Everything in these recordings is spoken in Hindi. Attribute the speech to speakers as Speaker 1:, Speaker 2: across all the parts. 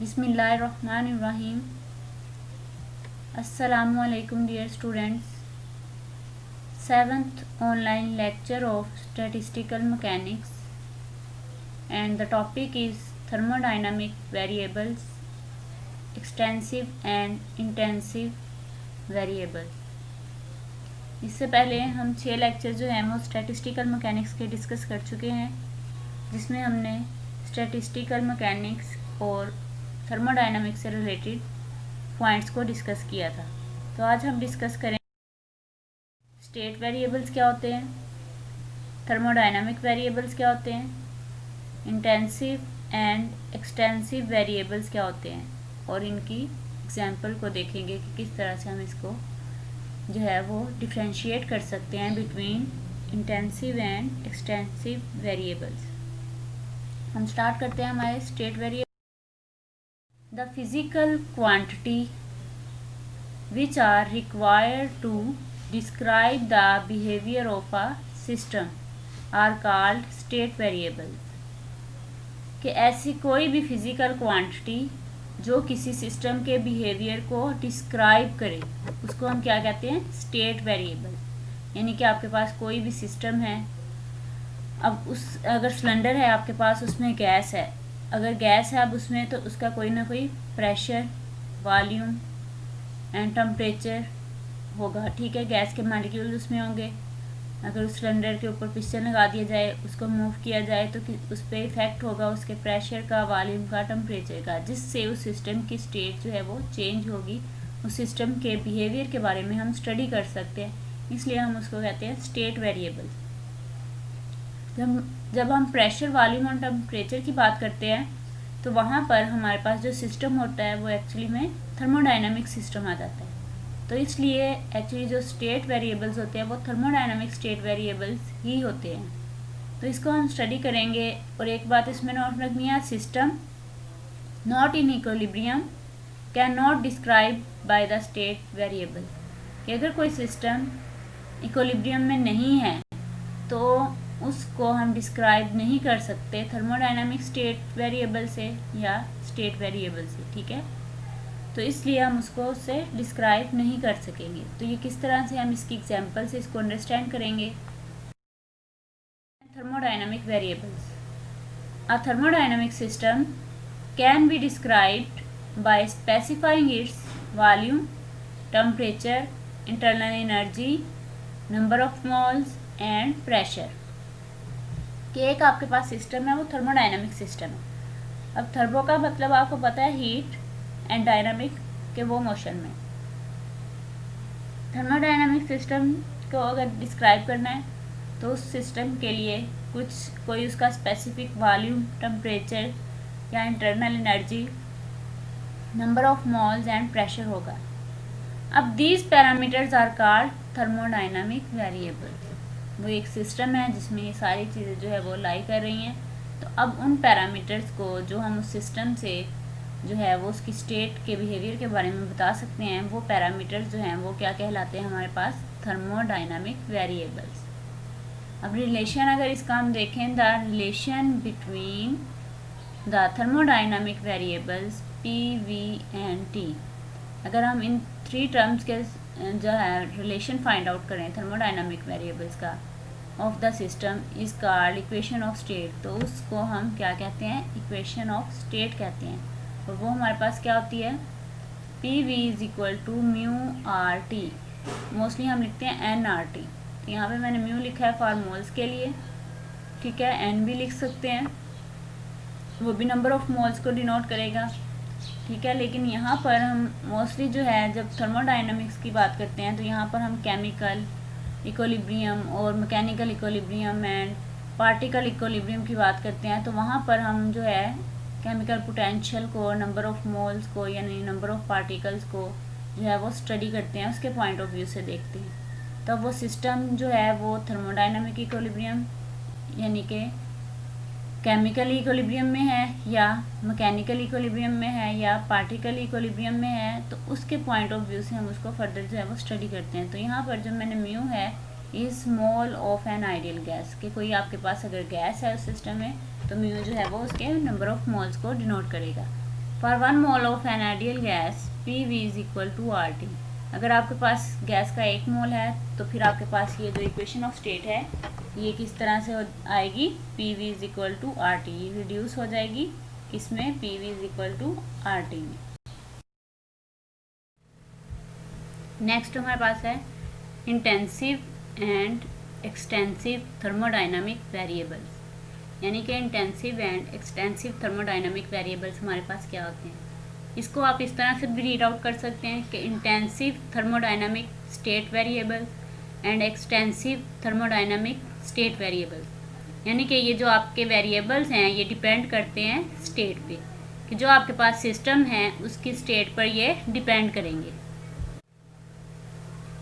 Speaker 1: बिस्मिल्लाहिर्रहमानिर्रहीम। अस्सलामुअलैकुम dear students. 7th online lecture of statistical mechanics and the topic is thermodynamic variables, extensive and intensive variables। इससे पहले हम 6 लेक्चर जो हैं वो स्टैटिस्टिकल मैकेनिक्स के डिस्कस कर चुके हैं, जिसमें हमने स्टैटिस्टिकल मैकेनिक्स और थर्मोडायनामिक्स से रिलेटेड पॉइंट्स को डिस्कस किया था। तो आज हम डिस्कस करें स्टेट वेरिएबल्स क्या होते हैं, थर्मोडायनामिक वेरिएबल्स क्या होते हैं, इंटेंसिव एंड एक्सटेंसिव वेरिएबल्स क्या होते हैं, और इनकी एग्जांपल को देखेंगे कि किस तरह से हम इसको जो है वो डिफरेंशिएट कर सकते हैं between intensive and extensive variables. हम स्टार्ट करते हैं हमारे state variable. The physical quantity which are required to describe the behavior of a system are called state variables। कि ऐसी कोई भी फिजिकल क्वांटिटी जो किसी सिस्टम के बिहेवियर को डिस्क्राइब करे उसको हम क्या कहते हैं, स्टेट वेरिएबल। यानी कि आपके पास कोई भी सिस्टम है, अब अगर सिलेंडर है आपके पास, उसमें गैस है, अगर गैस है अब उसमें, तो उसका कोई ना कोई प्रेशर, वॉल्यूम एंड टेम्परेचर होगा। ठीक है, गैस के मॉलिक्यूल उसमें होंगे। अगर उस सिलेंडर के ऊपर पिस्टन लगा दिया जाए, उसको मूव किया जाए, तो उस पर इफेक्ट होगा उसके प्रेशर का, वॉल्यूम का, टेम्परेचर का, जिससे उस सिस्टम की स्टेट जो है वो चेंज होगी। उस सिस्टम के बिहेवियर के बारे में हम स्टडी कर सकते हैं, इसलिए हम उसको कहते हैं स्टेट वेरिएबल। जब हम प्रेशर, वॉल्यूम और टेम्परेचर की बात करते हैं तो वहाँ पर हमारे पास जो सिस्टम होता है वो एक्चुअली में थर्मोडायनामिक सिस्टम आ जाता है। तो इसलिए एक्चुअली जो स्टेट वेरिएबल्स होते हैं वो थर्मोडायनामिक स्टेट वेरिएबल्स ही होते हैं। तो इसको हम स्टडी करेंगे। और एक बात इसमें नोट रखनी है, system not in equilibrium can not describe by the state variable. कि अगर कोई सिस्टम इक्विलिब्रियम में नहीं है तो उसको हम डिस्क्राइब नहीं कर सकते थर्मोडायनामिक स्टेट वेरिएबल से या स्टेट वेरिएबल से। ठीक है, तो इसलिए हम उसको उससे डिस्क्राइब नहीं कर सकेंगे। तो ये किस तरह से हम इसकी एग्जांपल से इसको अंडरस्टैंड करेंगे। Thermodynamic variables. A thermodynamic system can be described bye specifying its volume, temperature, internal energy, number of moles and pressure. कि एक आपके पास सिस्टम है वो थर्मोडायनामिक सिस्टम है। अब थर्मो का मतलब आपको पता है हीट, एंड डायनामिक के वो मोशन में। थर्मोडायनामिक सिस्टम को अगर डिस्क्राइब करना है तो उस सिस्टम के लिए कोई उसका स्पेसिफिक वॉल्यूम, टेम्परेचर या internal energy, number of moles and pressure होगा। अब these parameters are called thermodynamic variables. वो एक सिस्टम है जिसमें ये सारी चीज़ें जो है वो लाई कर रही हैं। तो अब उन पैरामीटर्स को जो हम उस सिस्टम से जो है वो उसकी स्टेट के बिहेवियर के बारे में बता सकते हैं, वो पैरामीटर्स जो हैं वो क्या कहलाते हैं हमारे पास, थर्मोडायनामिक वेरिएबल्स। अब रिलेशन अगर इसका हम देखें, the relation between the thermodynamic variables P, V and T. अगर हम इन 3 टर्म्स के जो है रिलेशन फाइंड आउट करें थर्मोडायनामिक वेरिएबल्स का of the system is called equation of state. तो उसको हम क्या कहते हैं, इक्वेशन ऑफ स्टेट कहते हैं। और वो हमारे पास क्या होती है, P V is equal to mu R T. Mostly हम लिखते हैं एन आर टी। तो यहाँ पे मैंने म्यू लिखा है फॉर मोल्स के लिए। ठीक है, एन भी लिख सकते हैं, वो भी नंबर ऑफ मोल्स को डिनोट करेगा। ठीक है, लेकिन यहाँ पर हम मोस्टली जो है जब थर्मोडायनामिक्स की बात करते हैं तो यहाँ पर हम केमिकल इक्विलिब्रियम और mechanical equilibrium and particle equilibrium की बात करते हैं। तो वहाँ पर हम जो है केमिकल पोटेंशियल को, नंबर ऑफ मोल्स को यानी नंबर ऑफ पार्टिकल्स को जो है वो स्टडी करते हैं, उसके पॉइंट ऑफ व्यू से देखते हैं। तो वो सिस्टम जो है वो थर्मोडायनामिक इक्विलिब्रियम यानी कि केमिकल इक्विलिब्रियम में है या मैकेनिकल इक्विलिब्रियम में है या पार्टिकल इक्विलिब्रियम में है, तो उसके पॉइंट ऑफ व्यू से हम उसको फर्दर जो है वो स्टडी करते हैं। तो यहाँ पर जो मैंने म्यू है is mole of an ideal gas, कि कोई आपके पास अगर गैस है उस सिस्टम में तो म्यू जो है वो उसके नंबर ऑफ मोल्स को डिनोट करेगा। For 1 mole of an ideal gas PV is equal to RT। अगर आपके पास गैस का 1 मोल है तो फिर आपके पास ये जो इक्वेशन ऑफ स्टेट है ये किस तरह से आएगी, PV is equal to RT, reduce हो जाएगी किसमें, PV is equal to RT में। नेक्स्ट हमारे पास है intensive and extensive thermodynamic variables, यानी कि intensive and extensive thermodynamic variables हमारे पास क्या होते हैं। इसको आप इस तरह से भी रीड आउट कर सकते हैं कि intensive thermodynamic state variables and extensive thermodynamic state variables, यानी कि ये जो आपके वेरिएबल्स हैं ये डिपेंड करते हैं स्टेट पे, कि जो आपके पास सिस्टम है उसकी स्टेट पर ये डिपेंड करेंगे।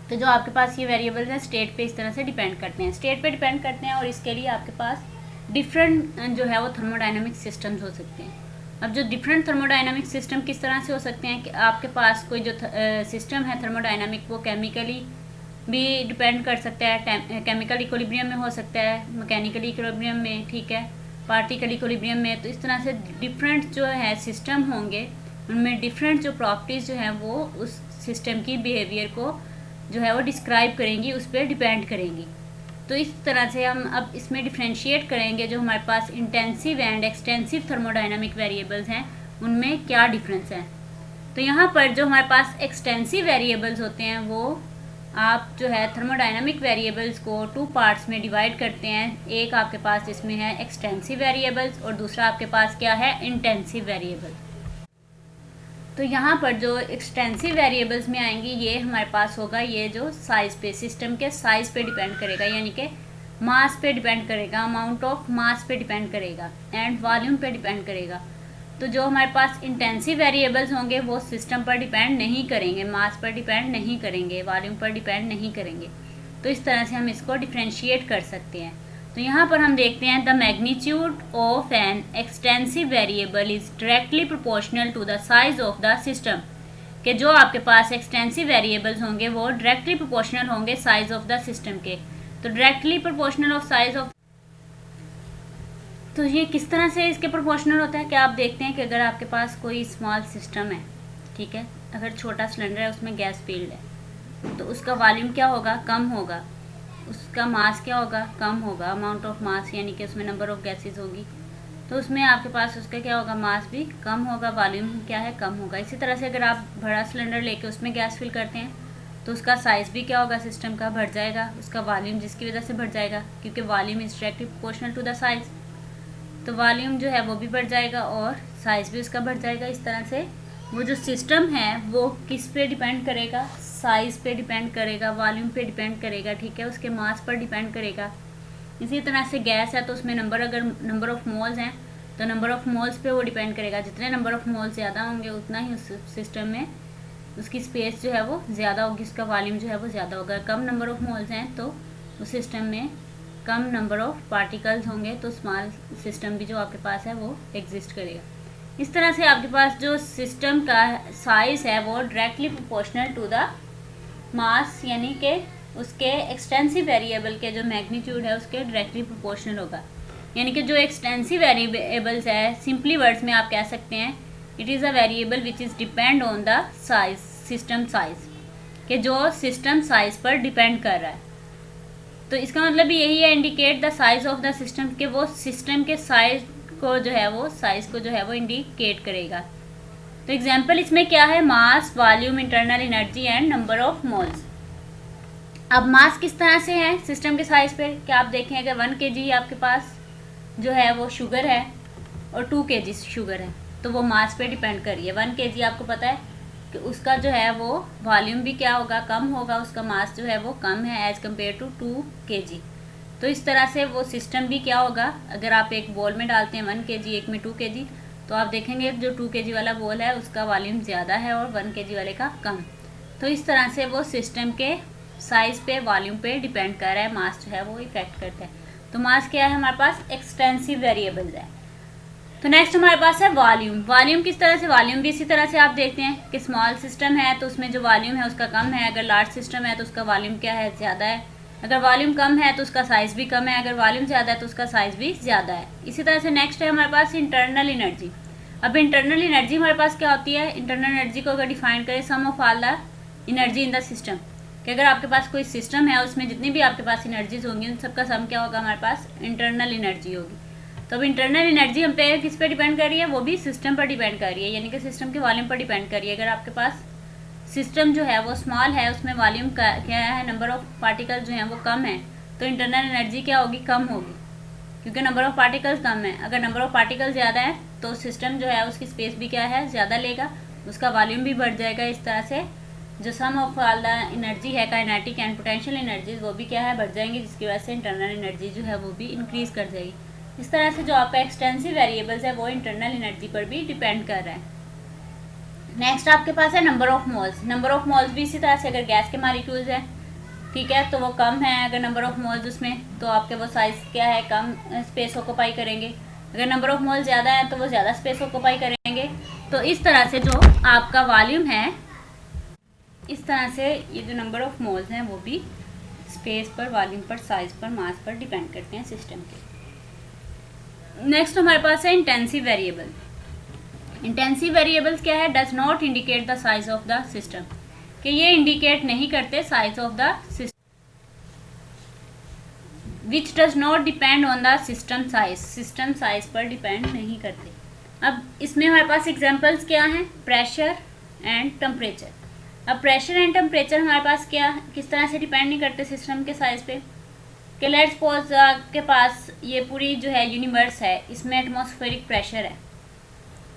Speaker 1: तो जो आपके पास ये वेरिएबल्स हैं स्टेट पे इस तरह से डिपेंड करते हैं, स्टेट पे डिपेंड करते हैं, और इसके लिए आपके पास डिफरेंट जो है वो थर्मोडाइनमिक सिस्टम्स हो सकते हैं। अब जो डिफरेंट थर्मोडाइनमिक सिस्टम किस तरह से हो सकते हैं कि आपके पास कोई जो सिस्टम है थर्मोडाइनमिक वो केमिकली भी डिपेंड कर सकता है, केमिकल इक्विलिब्रियम में हो सकता है, मैकेनिकल इक्विलिब्रियम में, ठीक है, पार्टिकल इक्विलिब्रियम में। तो इस तरह से डिफरेंट जो है सिस्टम होंगे उनमें डिफरेंट जो प्रॉपर्टीज़ जो हैं वो उस सिस्टम की बिहेवियर को जो है वो डिस्क्राइब करेंगी, उस पर डिपेंड करेंगी। तो इस तरह से हम अब इसमें डिफ्रेंशिएट करेंगे जो हमारे पास intensive and extensive thermodynamic variables हैं उनमें क्या डिफरेंस है। तो यहाँ पर जो हमारे पास एक्सटेंसिव वेरिएबल्स होते हैं वो आप जो है थर्मोडाइनमिक वेरिएबल्स को 2 पार्ट्स में डिवाइड करते हैं। एक आपके पास जिसमें है एक्सटेंसिव वेरिएबल्स और दूसरा आपके पास क्या है, इंटेंसिव वेरिएबल्स। तो यहाँ पर जो एक्सटेंसिव वेरिएबल्स में आएंगी ये हमारे पास होगा ये जो साइज़ पे, सिस्टम के साइज़ पे डिपेंड करेगा, यानी कि मास पे डिपेंड करेगा, अमाउंट ऑफ मास पे डिपेंड करेगा एंड वॉल्यूम पे डिपेंड करेगा। तो जो हमारे पास इंटेंसिव वेरिएबल्स होंगे वो सिस्टम पर डिपेंड नहीं करेंगे, मास पर डिपेंड नहीं करेंगे, वॉल्यूम पर डिपेंड नहीं करेंगे। तो इस तरह से हम इसको डिफ्रेंशिएट कर सकते हैं। तो यहाँ पर हम देखते हैं the magnitude of an extensive variable is directly proportional to the size of the system, कि जो आपके पास एक्सटेंसिव वेरिएबल्स होंगे वो डायरेक्टली प्रोपोर्शनल होंगे साइज ऑफ द सिस्टम के। तो directly proportional of size of, तो ये किस तरह से इसके प्रोपोर्शनल होता है कि आप देखते हैं कि अगर आपके पास कोई स्मॉल सिस्टम है, ठीक है, अगर छोटा सिलेंडर है उसमें गैस फील्ड है तो उसका वॉल्यूम क्या होगा, कम होगा, उसका मास क्या होगा, कम होगा, अमाउंट ऑफ मास, यानी कि उसमें नंबर ऑफ गैसेस होगी तो उसमें आपके पास उसका क्या होगा, मास भी कम होगा, वॉल्यूम क्या है, कम होगा। इसी तरह से अगर आप बड़ा सिलेंडर लेके उसमें गैस फिल करते हैं तो उसका साइज़ भी क्या होगा, सिस्टम का बढ़ जाएगा, उसका वॉल्यूम जिसकी वजह से बढ़ जाएगा क्योंकि volume is directly proportional to the size. तो वॉल्यूम जो है वो भी बढ़ जाएगा और साइज़ भी उसका बढ़ जाएगा। इस तरह से वो जो सिस्टम है वो किस पे डिपेंड करेगा, साइज़ पे डिपेंड करेगा, वॉल्यूम पे डिपेंड करेगा, ठीक है, उसके मास पर डिपेंड करेगा। इसी तरह से गैस है तो उसमें अगर नंबर ऑफ़ मोल्स हैं तो नंबर ऑफ़ मोल्स पे वो डिपेंड करेगा, जितने नंबर ऑफ़ मोल्स ज़्यादा होंगे उतना ही उस सिस्टम में उसकी स्पेस जो है वो ज़्यादा होगी, उसका वॉल्यूम जो है वो ज़्यादा होगा। कम नंबर ऑफ़ मोल्स हैं तो उस सिस्टम में कम नंबर ऑफ़ पार्टिकल्स होंगे तो स्मॉल सिस्टम भी जो आपके पास है वो एग्जिस्ट करेगा। इस तरह से आपके पास जो सिस्टम का साइज़ है वो directly proportional to the mass, यानी कि उसके एक्सटेंसिव वेरिएबल के जो मैग्नीट्यूड है उसके डायरेक्टली प्रोपोर्शनल होगा। यानी कि जो एक्सटेंसिव वेरिएबल्स है सिंपली वर्ड्स में आप कह सकते हैं it is a variable which is depend on the size, system size, कि जो सिस्टम साइज पर डिपेंड कर रहा है। तो इसका मतलब भी यही है, indicate the size of the system, के वो सिस्टम के साइज को जो है वो साइज को जो है वो इंडिकेट करेगा। तो एग्जाम्पल इसमें क्या है, mass, volume, internal energy and number of moles. अब मास किस तरह से है सिस्टम के साइज पे, क्या आप देखें अगर 1 kg आपके पास जो है वो शुगर है और 2 kg शुगर है तो वो मास पे डिपेंड कर रही है। 1 kg आपको पता है कि उसका जो है वो वॉल्यूम भी क्या होगा, कम होगा, उसका मास जो है वो कम है एज़ कम्पेयर टू 2 kg। तो इस तरह से वो सिस्टम भी क्या होगा, अगर आप एक बॉल में डालते हैं 1 kg, एक में 2 kg, तो आप देखेंगे जो 2 kg वाला बॉल है उसका वॉल्यूम ज़्यादा है और 1 kg वाले का कम। तो इस तरह से वो सिस्टम के साइज़ पे, वॉल्यूम पे डिपेंड कर रहा है, मास जो है वो इफेक्ट करता है। तो मास क्या है हमारे पास, एक्सटेंसिव वेरिएबल्स है। तो नेक्स्ट हमारे पास है वॉल्यूम। वॉल्यूम किस तरह से, वॉल्यूम भी इसी तरह से आप देखते हैं कि स्मॉल सिस्टम है तो उसमें जो वॉल्यूम है उसका कम है, अगर लार्ज सिस्टम है तो उसका वॉल्यूम क्या है, ज़्यादा है। अगर वॉल्यूम कम है तो उसका साइज़ भी कम है, अगर वॉल्यूम ज़्यादा है तो उसका साइज़ भी ज़्यादा है। इसी तरह से नेक्स्ट है हमारे पास इंटरनल एनर्जी। अब इंटरनल एनर्जी हमारे पास क्या होती है, इंटरनल एनर्जी को अगर डिफाइन करें, sum of all the energy in the system, कि अगर आपके पास कोई सिस्टम है उसमें जितनी भी आपके पास एनर्जीज होंगी उन सबका सम क्या होगा, हमारे पास इंटरनल एनर्जी होगी। तो अब इंटरनल एनर्जी हम पे किस पे डिपेंड कर रही है, वो भी सिस्टम पर डिपेंड कर रही है, यानी कि सिस्टम के वॉल्यूम पर डिपेंड कर रही है। अगर आपके पास सिस्टम जो है वो स्मॉल है, उसमें वॉल्यूम क्या है, नंबर ऑफ पार्टिकल जो हैं वो कम है, तो इंटरनल एनर्जी क्या होगी, कम होगी, क्योंकि नंबर ऑफ पार्टिकल्स कम है। अगर नंबर ऑफ पार्टिकल ज़्यादा है तो सिस्टम जो है उसकी स्पेस भी क्या है, ज़्यादा लेगा, उसका वॉल्यूम भी बढ़ जाएगा। इस तरह से जो सम ऑफ ऑल द एनर्जी है, काइनेटिक एंड पोटेंशियल एनर्जीज, वो भी क्या है, बढ़ जाएंगी, जिसकी वजह से इंटरनल एनर्जी जो है वो भी इंक्रीज़ कर जाएगी। इस तरह से जो आपका एक्सटेंसिव वेरिएबल्स है वो इंटरनल एनर्जी पर भी डिपेंड कर रहा है। नेक्स्ट आपके पास है number of moles. Number of moles भी इसी तरह से, अगर गैस के मॉलिक्यूल्स है, ठीक है, तो वो कम है अगर नंबर ऑफ मोल्स उसमें, तो आपके वो साइज़ क्या है, कम स्पेस ऑक्यूपाई करेंगे। अगर नंबर ऑफ मोल्स ज़्यादा है तो वो ज़्यादा स्पेस ऑक्यूपाई करेंगे। तो इस तरह से जो आपका वॉल्यूम है, इस तरह से ये जो नंबर ऑफ मोल्स हैं वो भी स्पेस पर, वॉल्यूम पर, साइज़ पर, मास पर डिपेंड करते हैं सिस्टम के। नेक्स्ट हमारे पास है इंटेंसिव वेरिएबल। इंटेंसिव वेरिएबल्स क्या है, does not indicate the size of the system, कि ये इंडिकेट नहीं करते size of the system, which does not depend on the system size, system size पर डिपेंड नहीं करते। अब इसमें हमारे पास एग्जांपल्स क्या हैं, प्रेशर एंड टेम्परेचर। अब प्रेशर एंड टेम्परेचर हमारे पास क्या, किस तरह से डिपेंड नहीं करते सिस्टम के साइज पे, कि लेट्स सपोज के पास ये पूरी जो है यूनिवर्स है, इसमें एटमॉस्फेरिक प्रेशर है,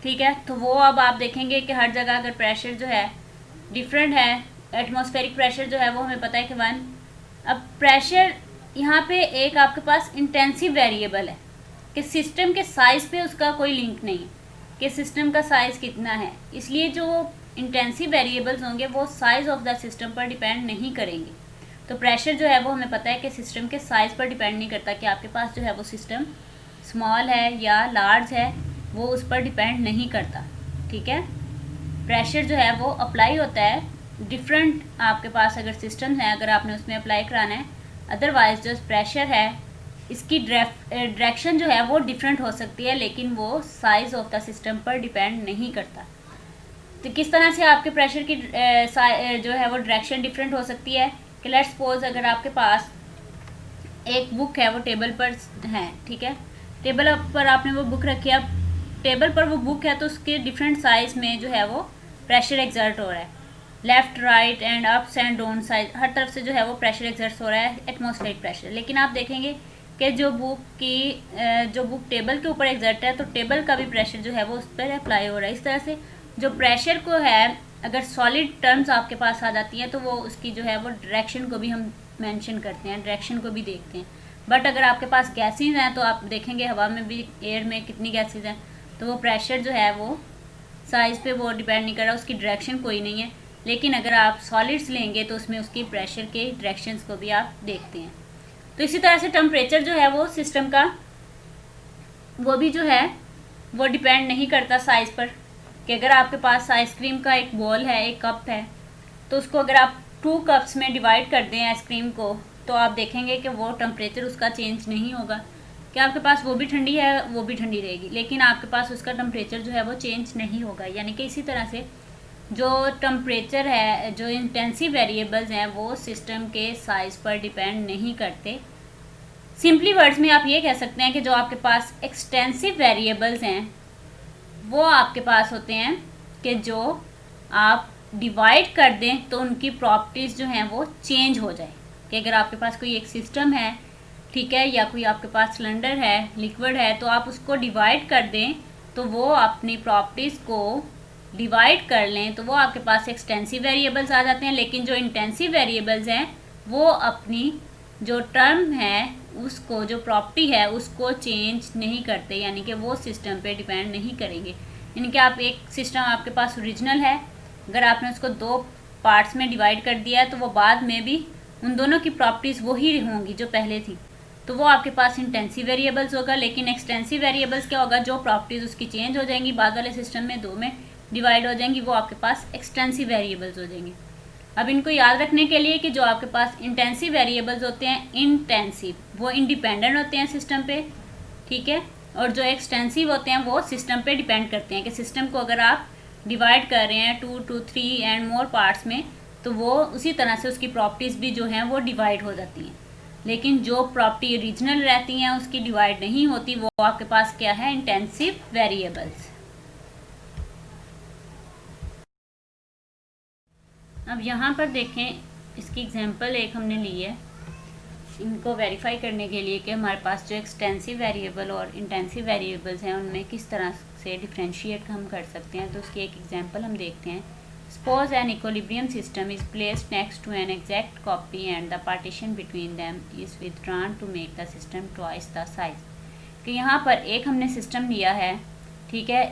Speaker 1: ठीक है, तो वो अब आप देखेंगे कि हर जगह अगर प्रेशर जो है डिफरेंट है, एटमॉस्फेरिक प्रेशर जो है वो हमें पता है कि 1। अब प्रेशर यहाँ पे एक आपके पास इंटेंसिव वेरिएबल है, कि सिस्टम के साइज़ पे उसका कोई लिंक नहीं कि सिस्टम का साइज़ कितना है, इसलिए जो इंटेंसिव वेरिएबल्स होंगे वो साइज़ ऑफ द सिस्टम पर डिपेंड नहीं करेंगे। तो प्रेशर जो है वो हमें पता है कि सिस्टम के साइज़ पर डिपेंड नहीं करता, कि आपके पास जो है वो सिस्टम स्मॉल है या लार्ज है, वो उस पर डिपेंड नहीं करता, ठीक है। प्रेशर जो है वो अप्लाई होता है डिफरेंट, आपके पास अगर सिस्टम है, अगर आपने उसमें अप्लाई कराना है, अदरवाइज जो प्रेशर है इसकी डायरेक्शन जो है वो डिफरेंट हो सकती है, लेकिन वो साइज़ ऑफ द सिस्टम पर डिपेंड नहीं करता। तो किस तरह से आपके प्रेशर की जो है वो डायरेक्शन डिफरेंट हो सकती है, कि लेट्स सपोज अगर आपके पास एक बुक है वो टेबल पर है, ठीक है, टेबल पर आपने वो बुक रखी है, टेबल पर वो बुक है तो उसके डिफरेंट साइज़ में जो है वो प्रेशर एक्सर्ट हो रहा है, left right and ups and down side, हर तरफ से जो है वो प्रेशर एक्सर्ट हो रहा है, एटमॉस्फेरिक प्रेशर। लेकिन आप देखेंगे कि जो बुक टेबल के ऊपर एक्सर्ट है, तो टेबल का भी प्रेशर जो है वो उस पर अप्लाई हो रहा है। इस तरह से जो प्रेशर को है, अगर सॉलिड टर्म्स आपके पास आ जाती हैं तो वो उसकी जो है वो डायरेक्शन को भी हम मेंशन करते हैं, डायरेक्शन को भी देखते हैं। बट अगर आपके पास गैसेज हैं तो आप देखेंगे हवा में भी, एयर में कितनी गैसेज हैं, तो वो प्रेशर जो है वो साइज़ पे वो डिपेंड नहीं कर रहा, उसकी डायरेक्शन कोई नहीं है। लेकिन अगर आप सॉलिड्स लेंगे तो उसमें उसकी प्रेशर के डायरेक्शंस को भी आप देखते हैं। तो इसी तरह से टेम्परेचर जो है वो सिस्टम का, वो भी जो है वो डिपेंड नहीं करता साइज़ पर, कि अगर आपके पास आइसक्रीम का एक बॉल है, एक कप है, तो उसको अगर आप 2 कप्स में डिवाइड कर दें आइसक्रीम को, तो आप देखेंगे कि वो टेम्परेचर उसका चेंज नहीं होगा, कि आपके पास वो भी ठंडी है, वो भी ठंडी रहेगी, लेकिन आपके पास उसका टेम्परेचर जो है वो चेंज नहीं होगा। यानी कि इसी तरह से जो टेम्परेचर है, जो इंटेंसिव वेरिएबल्स हैं, वो सिस्टम के साइज़ पर डिपेंड नहीं करते। सिंपली वर्ड्स में आप ये कह सकते हैं कि जो आपके पास एक्सटेंसिव वेरिएबल्स हैं वो आपके पास होते हैं कि जो आप डिवाइड कर दें तो उनकी प्रॉपर्टीज़ जो हैं वो चेंज हो जाए। कि अगर आपके पास कोई एक सिस्टम है, ठीक है, या कोई आपके पास सिलेंडर है, लिक्विड है, तो आप उसको डिवाइड कर दें तो वो अपनी प्रॉपर्टीज़ को डिवाइड कर लें तो वो आपके पास एक्सटेंसिव वेरिएबल्स आ जाते हैं। लेकिन जो इंटेंसिव वेरिएबल्स हैं वो अपनी जो टर्म है उसको, जो प्रॉपर्टी है उसको चेंज नहीं करते, यानी कि वो सिस्टम पे डिपेंड नहीं करेंगे। यानी कि आप एक सिस्टम आपके पास ओरिजिनल है, अगर आपने उसको 2 पार्ट्स में डिवाइड कर दिया है तो वो बाद में भी उन दोनों की प्रॉपर्टीज़ वही होंगी जो पहले थी, तो वो आपके पास इंटेंसिव वेरिएबल्स होगा। लेकिन एक्सटेंसिव वेरिएबल्स क्या होगा, जो प्रॉपर्टीज़ उसकी चेंज हो जाएंगी, बाद वाले सिस्टम में 2 में डिवाइड हो जाएंगी, वो आपके पास एक्सटेंसिव वेरिएबल्स हो जाएंगे। अब इनको याद रखने के लिए कि जो आपके पास इंटेंसिव वेरिएबल्स होते हैं, इंटेंसिव, वो इंडिपेंडेंट होते हैं सिस्टम पे, ठीक है, और जो एक्सटेंसिव होते हैं वो सिस्टम पे डिपेंड करते हैं कि सिस्टम को अगर आप डिवाइड कर रहे हैं 2 to 3 एंड मोर पार्ट्स में, तो वो उसी तरह से उसकी प्रॉपर्टीज़ भी जो हैं वो डिवाइड हो जाती हैं। लेकिन जो प्रॉपर्टी ओरिजिनल रहती हैं उसकी डिवाइड नहीं होती, वो आपके पास क्या है, इंटेंसिव वेरिएबल्स। अब यहाँ पर देखें, इसकी एग्जांपल एक हमने ली है इनको वेरीफाई करने के लिए कि हमारे पास जो एक्सटेंसिव वेरिएबल और इंटेंसिव वेरिएबल्स हैं उनमें किस तरह से डिफ्रेंशिएट हम कर सकते हैं। तो उसकी एक एग्जांपल हम देखते हैं। Suppose an equilibrium system is placed next to an exact copy and the partition between them is withdrawn to make the system twice the size. कि यहाँ पर एक हमने सिस्टम लिया है, ठीक है,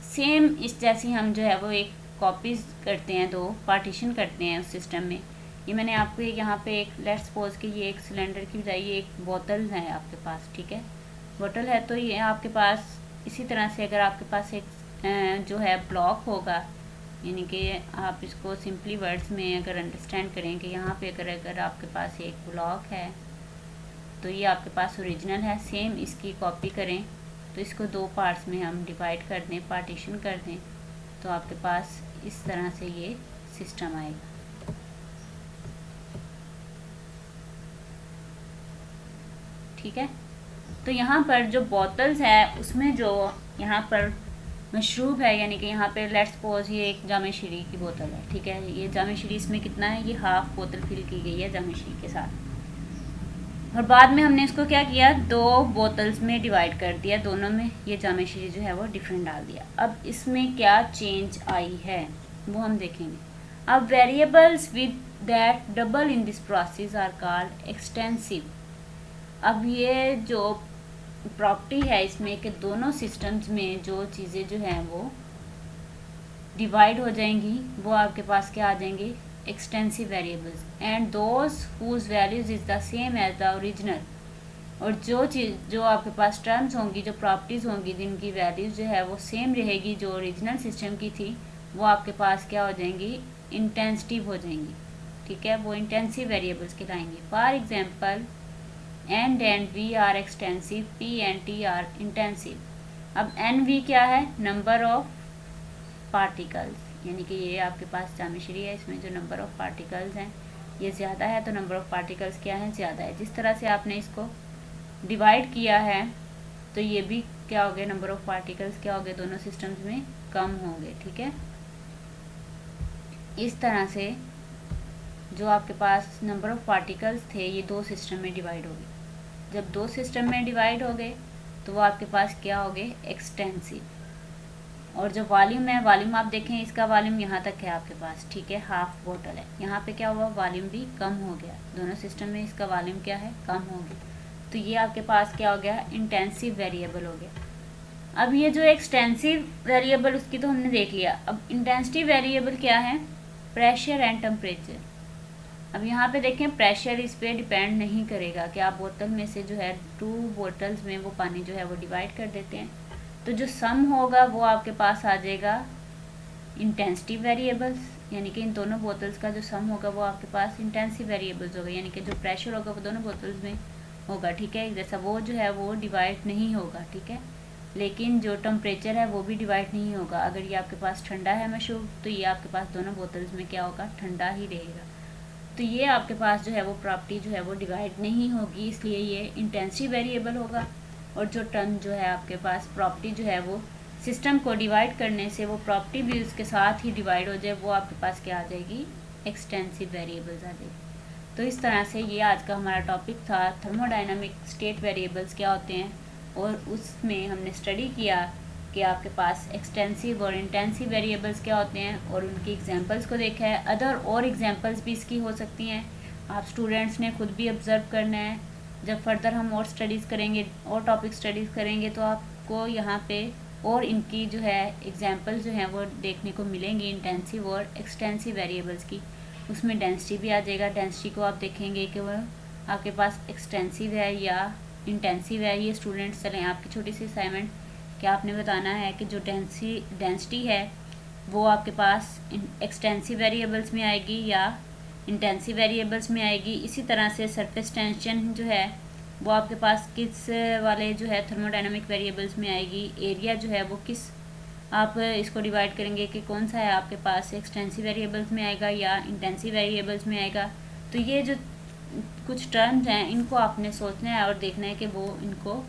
Speaker 1: सेम इस जैसी हम जो है वो एक कॉपीज़ करते हैं, दो पार्टीशन करते हैं उस सिस्टम में। ये मैंने आपको यहाँ पे एक लेट्स सपोज कि ये एक सिलेंडर की बजाय ये एक बोतल है आपके पास, ठीक है, बोतल है। तो ये आपके पास इसी तरह से अगर आपके पास एक जो है ब्लॉक होगा, यानी कि आप इसको सिंपली वर्ड्स में अगर अंडरस्टैंड करें कि यहाँ पे अगर आपके पास एक ब्लॉक है तो ये आपके पास ओरिजिनल है, सेम इसकी कॉपी करें तो इसको दो पार्ट्स में हम डिवाइड कर दें, पार्टीशन कर दें, तो आपके पास इस तरह से ये सिस्टम आएगा। ठीक है, तो यहाँ पर जो बोतल्स है उसमें जो यहाँ पर मशरूब है, यानी कि यहाँ पे लेट्स सपोज ये एक जामे शीरी की बोतल है, ठीक है, ये जामे शीरी इसमें कितना है, ये हाफ बोतल फिल की गई है जामे शीरी के साथ। और बाद में हमने इसको क्या किया, दो बोतल्स में डिवाइड कर दिया, दोनों में ये जामे शीरी जो है वो डिफरेंट डाल दिया। अब इसमें क्या चेंज आई है वो हम देखेंगे। अब variables with that double in this process are called extensive. अब ये जो प्रॉपर्टी है इसमें कि दोनों सिस्टम्स में जो चीज़ें जो हैं वो डिवाइड हो जाएंगी, वो आपके पास क्या आ जाएंगी, extensive variables, and those whose values is the same as the original. और जो चीज़ जो आपके पास टर्म्स होंगी, जो प्रॉपर्टीज़ होंगी जिनकी वैल्यूज जो है वो सेम रहेगी जो ओरिजिनल सिस्टम की थी, वो आपके पास क्या हो जाएंगी, इंटेंसिव हो जाएंगी। ठीक है, वो इंटेंसिव वेरिएबल्स कहलाएंगी। For example and V are extensive, P and T are intensive. अब एन वी क्या है, नंबर ऑफ पार्टिकल्स, यानी कि ये आपके पास जामेट्री है, इसमें जो नंबर ऑफ पार्टिकल्स हैं ये ज़्यादा है, तो नंबर ऑफ पार्टिकल्स क्या है, ज़्यादा है। जिस तरह से आपने इसको डिवाइड किया है तो ये भी क्या हो गया, नंबर ऑफ पार्टिकल्स क्या हो गए, दोनों सिस्टम्स में कम होंगे। ठीक है, इस तरह से जो आपके पास नंबर ऑफ पार्टिकल्स थे ये दो सिस्टम में डिवाइड हो गए। जब दो सिस्टम में डिवाइड हो गए तो वो आपके पास क्या हो गए, एक्सटेंसिव। और जो वॉल्यूम है, वॉल्यूम आप देखें इसका वॉल्यूम यहाँ तक है आपके पास, ठीक है, हाफ बोतल है। यहाँ पे क्या हुआ, वॉल्यूम भी कम हो गया, दोनों सिस्टम में इसका वॉल्यूम क्या है, कम हो गया। तो ये आपके पास क्या हो गया, इंटेंसिव वेरिएबल हो गया। अब ये जो एक्सटेंसिव वेरिएबल उसकी तो हमने देख लिया। अब इंटेंसिव वेरिएबल क्या है, प्रेशर एंड टेम्परेचर। अब यहाँ पे देखें प्रेशर इस पर डिपेंड नहीं करेगा कि आप बोतल में से जो है 2 बोतल्स में वो पानी जो है वो डिवाइड कर देते हैं, तो जो सम होगा वो आपके पास आ जाएगा इंटेंसिव वेरिएबल्स, यानी कि इन दोनों बोतल्स का जो सम होगा वो आपके पास इंटेंसिव वेरिएबल्स होगा, यानी कि जो प्रेशर होगा वो दोनों बोतल्स में होगा। ठीक है, जैसा वो जो है वो डिवाइड नहीं होगा। ठीक है, लेकिन जो टेम्परेचर है वो भी डिवाइड नहीं होगा। अगर ये आपके पास ठंडा है मशरूब तो ये आपके पास दोनों बोतल्स में क्या होगा, ठंडा ही रहेगा। तो ये आपके पास जो है वो प्रॉपर्टी जो है वो डिवाइड नहीं होगी, इसलिए ये इंटेंसिव वेरिएबल होगा। और जो टर्म जो है आपके पास प्रॉपर्टी जो है वो सिस्टम को डिवाइड करने से वो प्रॉपर्टी भी उसके साथ ही डिवाइड हो जाए, वो आपके पास क्या आ जाएगी, एक्सटेंसिव वेरिएबल्स आ जाएगी। तो इस तरह से ये आज का हमारा टॉपिक था, थर्मोडाइनमिक स्टेट वेरिएबल्स क्या होते हैं, और उसमें हमने स्टडी किया कि आपके पास एक्सटेंसिव और इंटेंसिव वेरिएबल्स क्या होते हैं और उनकी एग्जांपल्स को देखा है। अदर और एग्जांपल्स भी इसकी हो सकती हैं, आप स्टूडेंट्स ने खुद भी ऑब्ज़र्व करना है। जब फर्दर हम और स्टडीज़ करेंगे और टॉपिक स्टडीज़ करेंगे तो आपको यहाँ पे और इनकी जो है एग्जांपल्स जो हैं वो देखने को मिलेंगी, इंटेंसिव और एक्सटेंसिव वेरिएबल्स की। उसमें डेंसिटी भी आ जाएगा, डेंसिटी को आप देखेंगे कि वो आपके पास एक्सटेंसिव है या इंटेंसिव है। ये स्टूडेंट्स चलें आपकी छोटी सी असाइनमेंट कि आपने बताना है कि जो डेंसिटी है वो आपके पास एक्सटेंसिव वेरिएबल्स में आएगी या इंटेंसिव वेरिएबल्स में आएगी। इसी तरह से सरफेस टेंशन जो है वो आपके पास किस वाले जो है थर्मोडायनामिक वेरिएबल्स में आएगी। एरिया जो है वो किस, आप इसको डिवाइड करेंगे कि कौन सा है आपके पास एक्सटेंसिव वेरिएबल्स में आएगा या इंटेंसिव वेरिएबल्स में आएगा। तो ये जो कुछ टर्म्स हैं इनको आपने सोचना है और देखना है कि वो इनको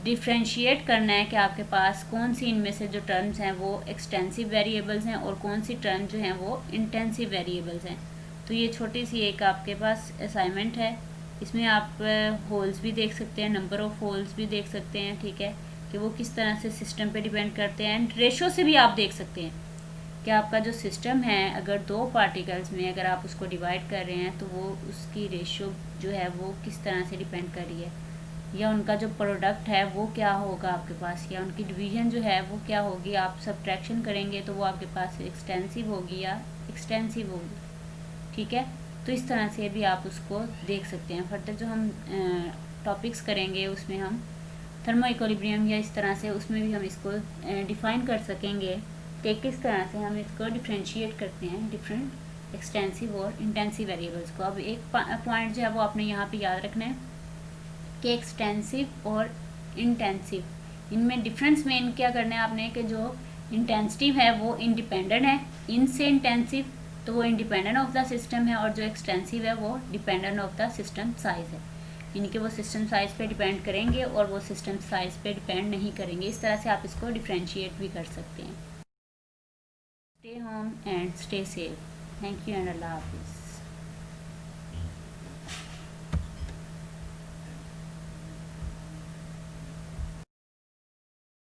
Speaker 1: डिफ्रेंशिएट करना है कि आपके पास कौन सी इनमें से जो टर्म्स हैं वो एक्सटेंसिव वेरिएबल्स हैं और कौन सी टर्म जो हैं वो इंटेंसिव वेरिएबल्स हैं। तो ये छोटी सी एक आपके पास असाइनमेंट है, इसमें आप होल्स भी देख सकते हैं, नंबर ऑफ होल्स भी देख सकते हैं, ठीक है, कि वो किस तरह से सिस्टम पे डिपेंड करते हैं। एंड रेशो से भी आप देख सकते हैं कि आपका जो सिस्टम है अगर दो पार्टिकल्स में अगर आप उसको डिवाइड कर रहे हैं तो वो उसकी रेशो जो है वो किस तरह से डिपेंड कर रही है, या उनका जो प्रोडक्ट है वो क्या होगा आपके पास, या उनकी डिवीजन जो है वो क्या होगी। आप सब्ट्रैक्शन करेंगे तो वो आपके पास एक्सटेंसिव होगी या एक्सटेंसिव होगी, ठीक है। तो इस तरह से भी आप उसको देख सकते हैं। फर्दर जो हम टॉपिक्स करेंगे उसमें हम थर्मो इक्विलिब्रियम या इस तरह से उसमें भी हम इसको डिफ़ाइन कर सकेंगे कि किस तरह से हम इसको डिफ्रेंशिएट करते हैं डिफरेंट एक्सटेंसिव और इंटेंसिव वेरिएबल्स को। अब एक पॉइंट जो है वो आपने यहाँ पे याद रखना है कि एक्सटेंसिव और इंटेंसिव इनमें डिफरेंस मेन क्या करना है आपने कि जो इंटेंसिव है वो इंडिपेंडेंट है इनसे इंटेंसिव, तो वो इंडिपेंडेंट ऑफ द सिस्टम है, और जो एक्सटेंसिव है वो dependent of the system size है, यानी कि वो सिस्टम साइज पे डिपेंड करेंगे और वो सिस्टम साइज पे डिपेंड नहीं करेंगे। इस तरह से आप इसको डिफ्रेंशिएट भी कर सकते हैं। Stay home and stay safe. Thank you and अल्लाह हाफिज़।